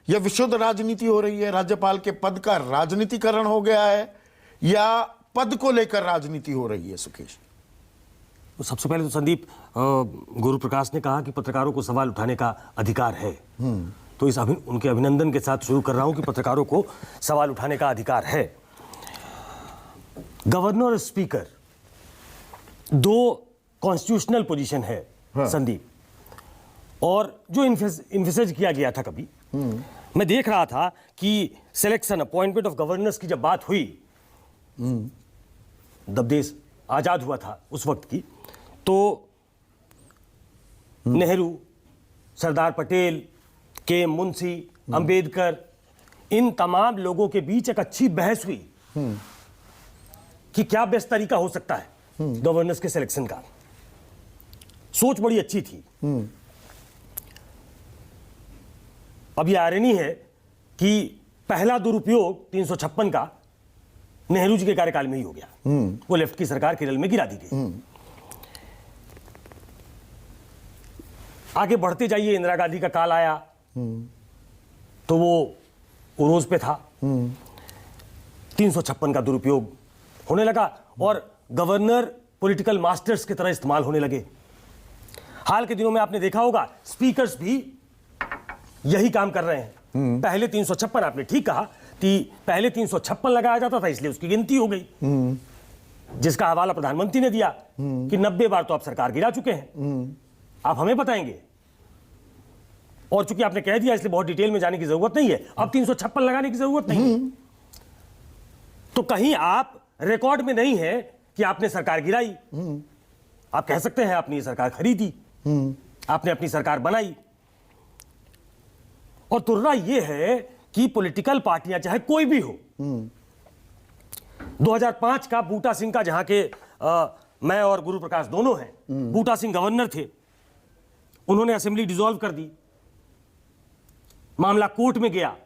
यह विशुद्ध राजनीति हो रही है, राज्यपाल के पद का राजनीतिकरण हो गया है, या पद को लेकर राजनीति हो रही है? सुकेश, तो सबसे पहले तो संदीप, गुरु प्रकाश ने कहा कि पत्रकारों को सवाल उठाने का अधिकार है, तो उनके अभिनंदन के साथ शुरू कर रहा हूं कि पत्रकारों को सवाल उठाने का अधिकार है। गवर्नर और स्पीकर दो कॉन्स्टिट्यूशनल पोजीशन है। हाँ। संदीप, और जो इन्फेसेज किया गया था कभी, मैं देख रहा था कि सिलेक्शन अपॉइंटमेंट ऑफ गवर्नर्स की जब बात हुई, जब देश आजाद हुआ था उस वक्त की, तो नेहरू, सरदार पटेल, के मुंशी, अंबेडकर, इन तमाम लोगों के बीच एक अच्छी बहस हुई कि क्या बेस्ट तरीका हो सकता है गवर्नर्स के सिलेक्शन का। सोच बड़ी अच्छी थी। अब यह आयरनी है कि पहला दुरुपयोग 356 का नेहरू जी के कार्यकाल में ही हो गया। वो लेफ्ट की सरकार केरल में गिरा दी गई। आगे बढ़ते जाइए, इंदिरा गांधी का काल आया तो वो उरोज पे था, 356 का दुरुपयोग होने लगा और गवर्नर पॉलिटिकल मास्टर्स की तरह इस्तेमाल होने लगे। हाल के दिनों में आपने देखा होगा स्पीकर्स भी यही काम कर रहे हैं। पहले 356, आपने ठीक कहा कि पहले 356 लगाया जाता था, इसलिए उसकी गिनती हो गई, जिसका हवाला प्रधानमंत्री ने दिया कि 90 बार तो आप सरकार गिरा चुके हैं, आप हमें बताएंगे। और चूंकि आपने कह दिया इसलिए बहुत डिटेल में जाने की जरूरत नहीं है, अब 356 लगाने की जरूरत नहीं है। तो कहीं आप रिकॉर्ड में नहीं है कि आपने सरकार गिराई। आप कह सकते हैं आपने ये सरकार खरीदी, आपने अपनी सरकार बनाई। और तुर्रा यह है कि पॉलिटिकल पार्टियां चाहे कोई भी हो, 2005 का बूटा सिंह का, जहां के मैं और गुरु प्रकाश दोनों हैं, बूटा सिंह गवर्नर थे, उन्होंने असेंबली डिसॉल्व कर दी, मामला कोर्ट में गया,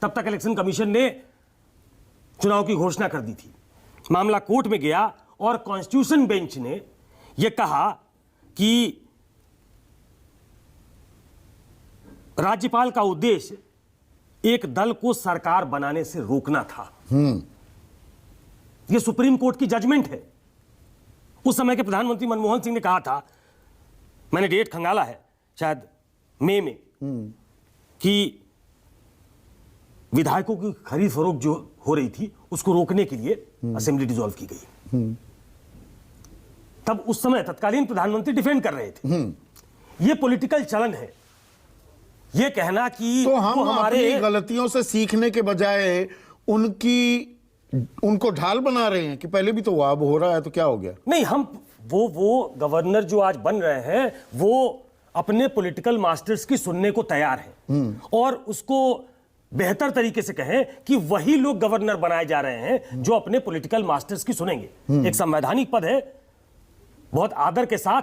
तब तक इलेक्शन कमीशन ने चुनाव की घोषणा कर दी थी। मामला कोर्ट में गया और कॉन्स्टिट्यूशन बेंच ने यह कहा कि राज्यपाल का उद्देश्य एक दल को सरकार बनाने से रोकना था। यह सुप्रीम कोर्ट की जजमेंट है। उस समय के प्रधानमंत्री मनमोहन सिंह ने कहा था, मैंने डेट खंगाला है, शायद मई में, कि विधायकों की खरीद फरोख्त जो हो रही थी उसको रोकने के लिए असेंबली डिसॉल्व की गई। तब उस समय तत्कालीन प्रधानमंत्री डिफेंड कर रहे थे। यह पॉलिटिकल चलन है, यह कहना कि तो हम हमारे गलतियों से सीखने के बजाय उनको ढाल बना रहे हैं कि पहले भी तो वो अब हो रहा है तो क्या हो गया। नहीं, हम वो गवर्नर जो आज बन रहे हैं वो अपने पॉलिटिकल मास्टर्स की सुनने को तैयार हैं और उसको बेहतर तरीके से कहें कि वही लोग गवर्नर बनाए जा रहे हैं जो अपने पॉलिटिकल मास्टर्स की सुनेंगे। एक संवैधानिक पद है, बहुत आदर के साथ,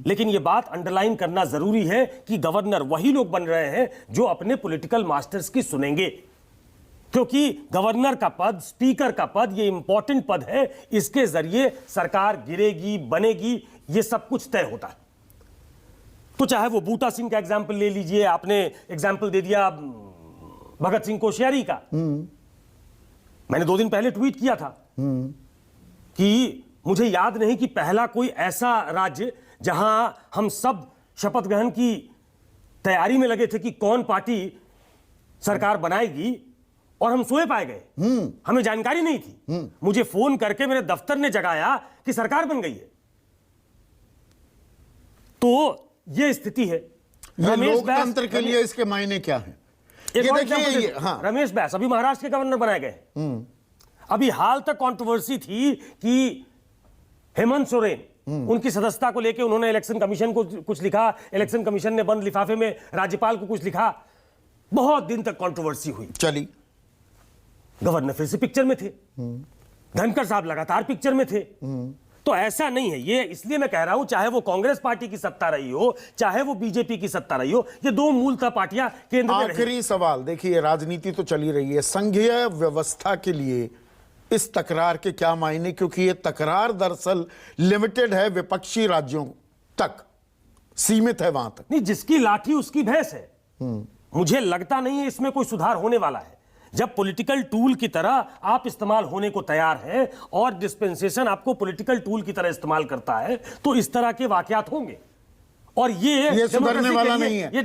लेकिन यह बात अंडरलाइन करना जरूरी है कि गवर्नर वही लोग बन रहे हैं जो अपने पॉलिटिकल मास्टर्स की सुनेंगे, क्योंकि गवर्नर का पद, स्पीकर का पद, यह इंपॉर्टेंट पद है। इसके जरिए सरकार गिरेगी, बनेगी, यह सब कुछ तय होता है। तो चाहे वो बूटा सिंह का एग्जाम्पल ले लीजिए, आपने एग्जाम्पल दे दिया भगत सिंह कोश्यारी का। मैंने 2 दिन पहले ट्वीट किया था कि मुझे याद नहीं कि पहला कोई ऐसा राज्य जहां हम सब शपथ ग्रहण की तैयारी में लगे थे कि कौन पार्टी सरकार बनाएगी, और हम सोए पाए गए, हमें जानकारी नहीं थी। मुझे फोन करके मेरे दफ्तर ने जगाया कि सरकार बन गई है। तो यह स्थिति है। लोकतंत्र के लिए इसके मायने क्या है? एक और एग्जांपल, हाँ, रमेश बैस अभी महाराष्ट्र के गवर्नर बनाए गए। अभी हाल तक कंट्रोवर्सी थी कि हेमंत सोरेन, उनकी सदस्यता को लेकर उन्होंने इलेक्शन कमीशन को कुछ लिखा, इलेक्शन कमीशन ने बंद लिफाफे में राज्यपाल को कुछ लिखा, बहुत दिन तक कंट्रोवर्सी हुई, चली। गवर्नर फिर से पिक्चर में थे, धनखड़ साहब लगातार पिक्चर में थे। तो ऐसा नहीं है। ये इसलिए मैं कह रहा हूं, चाहे वो कांग्रेस पार्टी की सत्ता रही हो, चाहे वो बीजेपी की सत्ता रही हो, ये दो मूलतः पार्टियां केंद्र में रही। आखिरी सवाल, देखिए राजनीति तो चली रही है, संघीय व्यवस्था के लिए इस तकरार के क्या मायने, क्योंकि ये तकरार दरअसल लिमिटेड है विपक्षी राज्यों तक, सीमित है वहां तक। नहीं, जिसकी लाठी उसकी भैंस है, मुझे लगता नहीं है इसमें कोई सुधार होने वाला है। जब पॉलिटिकल टूल की तरह आप इस्तेमाल होने को तैयार हैं और डिस्पेंसेशन आपको पॉलिटिकल टूल की तरह इस्तेमाल करता है, तो इस तरह के वाकयात होंगे। और ये सुधरने डेमोक्रेसी के वाला लिए- नहीं है। ये